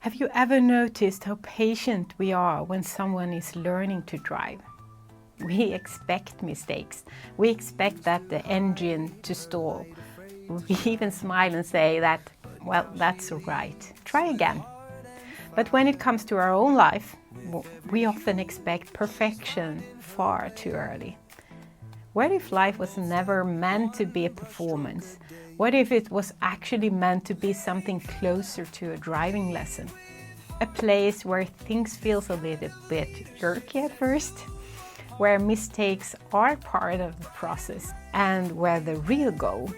Have you ever noticed how patient we are when someone is learning to drive? We expect mistakes. We expect that the engine to stall. We even smile and say that, well, that's right. Try again. But when it comes to our own life, we often expect perfection far too early. What if life was never meant to be a performance? What if it was actually meant to be something closer to a driving lesson? A place where things feels a little bit jerky at first, where mistakes are part of the process, and where the real goal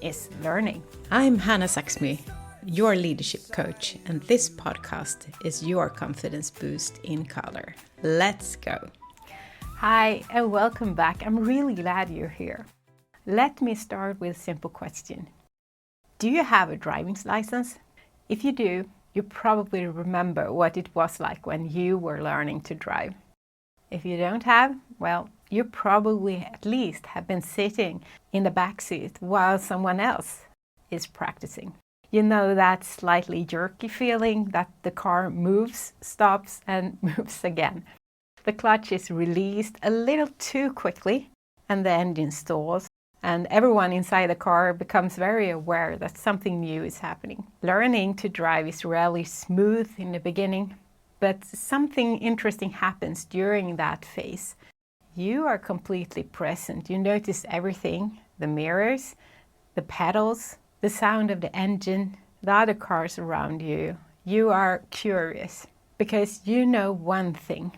is learning. I'm Hanna Zaxmy, your leadership coach, and this podcast is your confidence boost in color. Let's go. Hi, and welcome back. I'm really glad you're here. Let me start with a simple question. Do you have a driving license? If you do, you probably remember what it was like when you were learning to drive. If you don't have, well, you probably at least have been sitting in the back seat while someone else is practicing. You know that slightly jerky feeling that the car moves, stops, and moves again. The clutch is released a little too quickly, and the engine stalls, and everyone inside the car becomes very aware that something new is happening. Learning to drive is rarely smooth in the beginning, but something interesting happens during that phase. You are completely present. You notice everything, the mirrors, the pedals, the sound of the engine, the other cars around you. You are curious because you know one thing.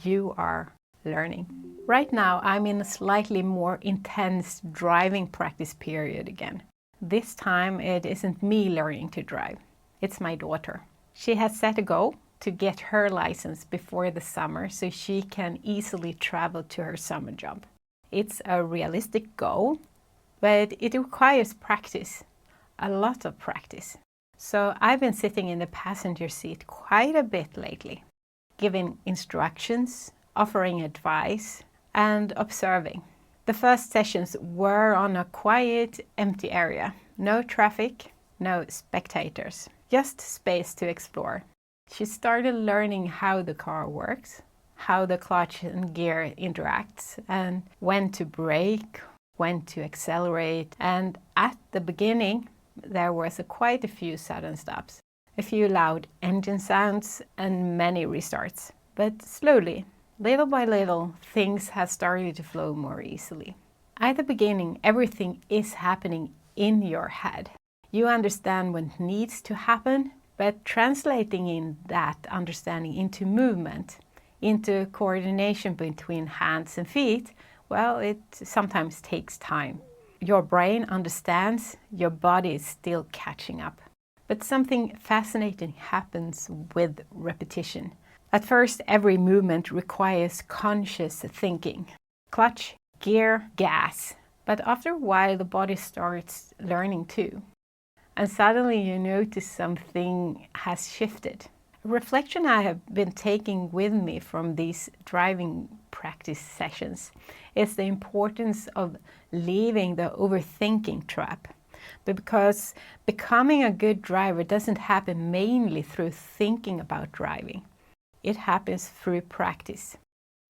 You are learning. Right now, I'm in a slightly more intense driving practice period again. This time, it isn't me learning to drive. It's my daughter. She has set a goal to get her license before the summer so she can easily travel to her summer job. It's a realistic goal, but it requires practice, a lot of practice. So I've been sitting in the passenger seat quite a bit lately, giving instructions, offering advice, and observing. The first sessions were on a quiet, empty area. No traffic, no spectators, just space to explore. She started learning how the car works, how the clutch and gear interacts, and when to brake, when to accelerate. And at the beginning, there was quite a few sudden stops, a few loud engine sounds, and many restarts. But slowly, little by little, things have started to flow more easily. At the beginning, everything is happening in your head. You understand what needs to happen, but translating in that understanding into movement, into coordination between hands and feet, well, it sometimes takes time. Your brain understands, your body is still catching up. But something fascinating happens with repetition. At first, every movement requires conscious thinking. Clutch, gear, gas. But after a while, the body starts learning too. And suddenly you notice something has shifted. A reflection I have been taking with me from these driving practice sessions is the importance of leaving the overthinking trap. Because becoming a good driver doesn't happen mainly through thinking about driving. It happens through practice.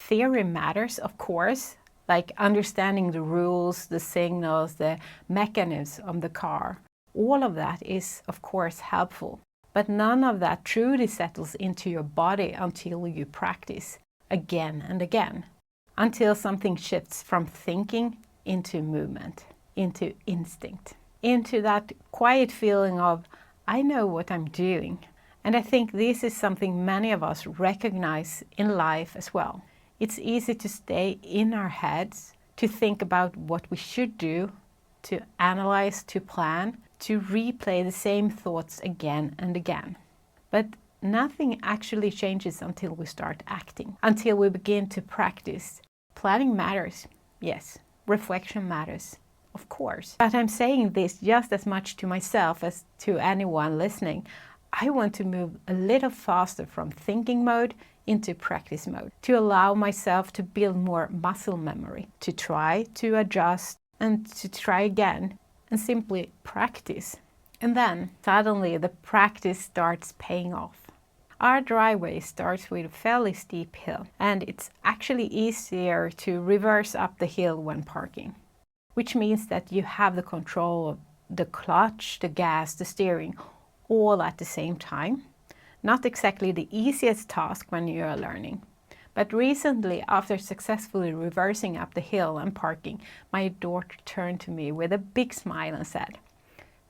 Theory matters, of course, like understanding the rules, the signals, the mechanisms of the car. All of that is, of course, helpful. But none of that truly settles into your body until you practice again and again. Until something shifts from thinking into movement, into instinct, into that quiet feeling of, I know what I'm doing. And I think this is something many of us recognize in life as well. It's easy to stay in our heads, to think about what we should do, to analyze, to plan, to replay the same thoughts again and again. But nothing actually changes until we start acting, until we begin to practice. Planning matters, yes. Reflection matters, of course. But I'm saying this just as much to myself as to anyone listening. I want to move a little faster from thinking mode into practice mode, to allow myself to build more muscle memory, to try, to adjust, and to try again, and simply practice. And then suddenly the practice starts paying off. Our driveway starts with a fairly steep hill, and it's actually easier to reverse up the hill when parking, which means that you have the control of the clutch, the gas, the steering, all at the same time. Not exactly the easiest task when you are learning. But recently, after successfully reversing up the hill and parking, my daughter turned to me with a big smile and said,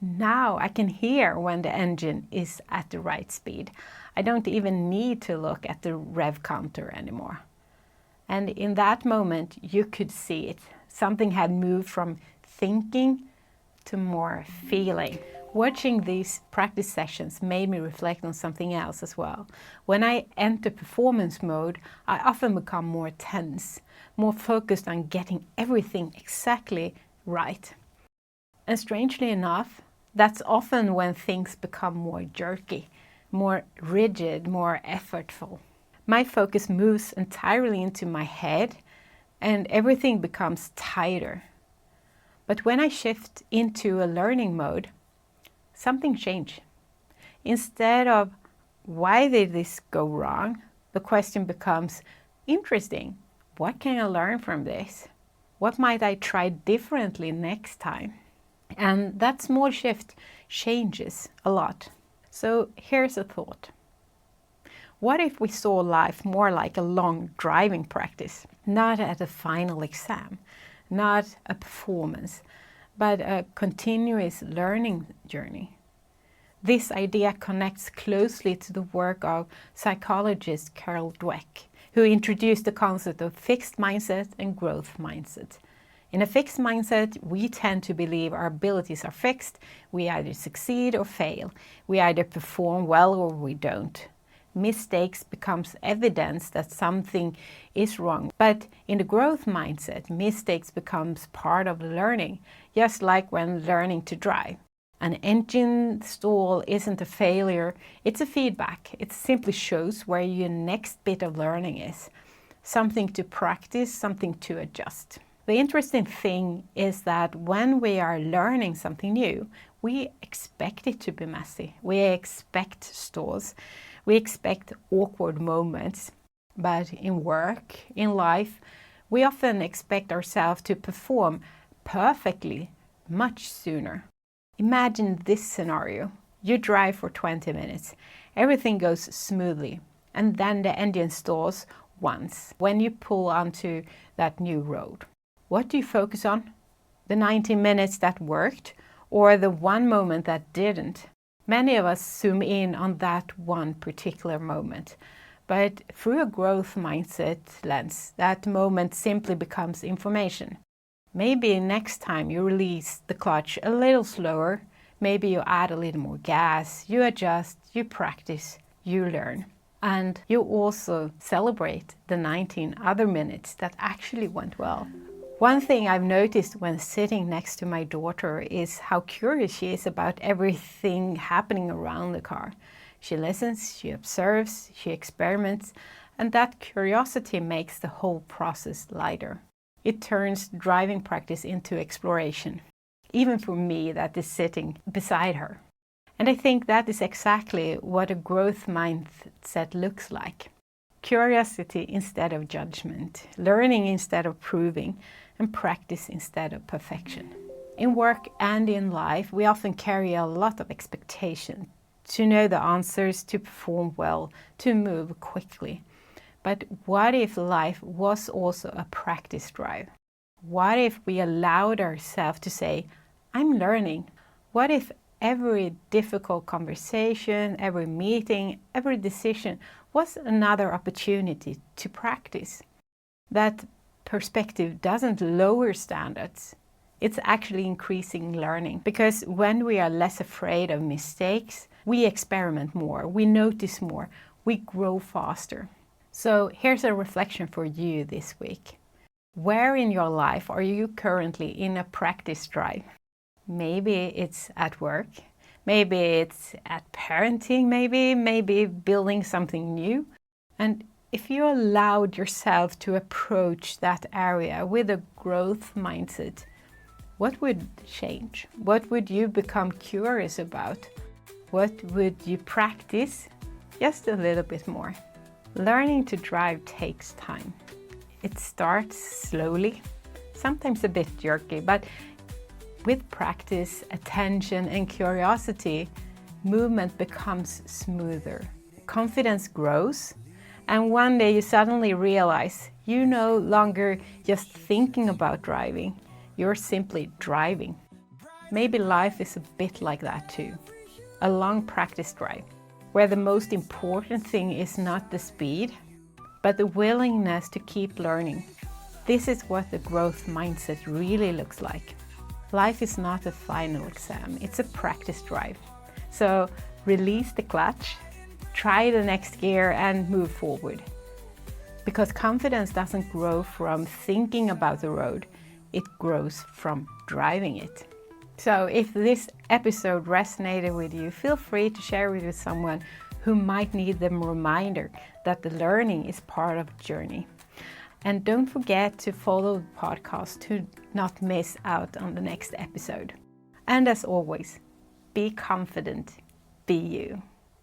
"Now I can hear when the engine is at the right speed. I don't even need to look at the rev counter anymore." And in that moment, you could see it. Something had moved from thinking to more feeling. Watching these practice sessions made me reflect on something else as well. When I enter performance mode, I often become more tense, more focused on getting everything exactly right. And strangely enough, that's often when things become more jerky, more rigid, more effortful. My focus moves entirely into my head and everything becomes tighter. But when I shift into a learning mode, something changed. Instead of why did this go wrong, the question becomes interesting. What can I learn from this? What might I try differently next time? And that small shift changes a lot. So here's a thought. What if we saw life more like a long driving practice, not at a final exam, not a performance, but a continuous learning journey? This idea connects closely to the work of psychologist Carol Dweck, who introduced the concept of fixed mindset and growth mindset. In a fixed mindset, we tend to believe our abilities are fixed. We either succeed or fail. We either perform well or we don't. Mistakes becomes evidence that something is wrong. But in the growth mindset, mistakes becomes part of learning, just like when learning to drive. An engine stall isn't a failure, it's a feedback. It simply shows where your next bit of learning is. Something to practice, something to adjust. The interesting thing is that when we are learning something new, we expect it to be messy. We expect stalls. We expect awkward moments. But in work, in life, we often expect ourselves to perform perfectly much sooner. Imagine this scenario. You drive for 20 minutes. Everything goes smoothly. And then the engine stalls once when you pull onto that new road. What do you focus on? The 90 minutes that worked or the one moment that didn't? Many of us zoom in on that one particular moment. But through a growth mindset lens, that moment simply becomes information. Maybe next time you release the clutch a little slower, maybe you add a little more gas, you adjust, you practice, you learn. And you also celebrate the 19 other minutes that actually went well. One thing I've noticed when sitting next to my daughter is how curious she is about everything happening around the car. She listens, she observes, she experiments, and that curiosity makes the whole process lighter. It turns driving practice into exploration, even for me that is sitting beside her. And I think that is exactly what a growth mindset looks like. Curiosity instead of judgment, learning instead of proving, and practice instead of perfection. In work and in life, we often carry a lot of expectation to know the answers, to perform well, to move quickly. But what if life was also a practice drive? What if we allowed ourselves to say, I'm learning? What if every difficult conversation, every meeting, every decision was another opportunity to practice? That perspective doesn't lower standards. It's actually increasing learning, because when we are less afraid of mistakes, we experiment more, we notice more, we grow faster. So here's a reflection for you this week. Where in your life are you currently in a practice drive? Maybe it's at work, maybe it's at parenting, maybe building something new. And if you allowed yourself to approach that area with a growth mindset, what would change? What would you become curious about? What would you practice just a little bit more? Learning to drive takes time. It starts slowly, sometimes a bit jerky, but with practice, attention and curiosity, movement becomes smoother. Confidence grows, and one day you suddenly realize you're no longer just thinking about driving, you're simply driving. Maybe life is a bit like that too. A long practice drive, where the most important thing is not the speed, but the willingness to keep learning. This is what the growth mindset really looks like. Life is not a final exam, it's a practice drive. So release the clutch, try the next gear and move forward. Because confidence doesn't grow from thinking about the road, it grows from driving it. So if this episode resonated with you, feel free to share it with someone who might need the reminder that the learning is part of the journey. And don't forget to follow the podcast to not miss out on the next episode. And as always, be confident, be you.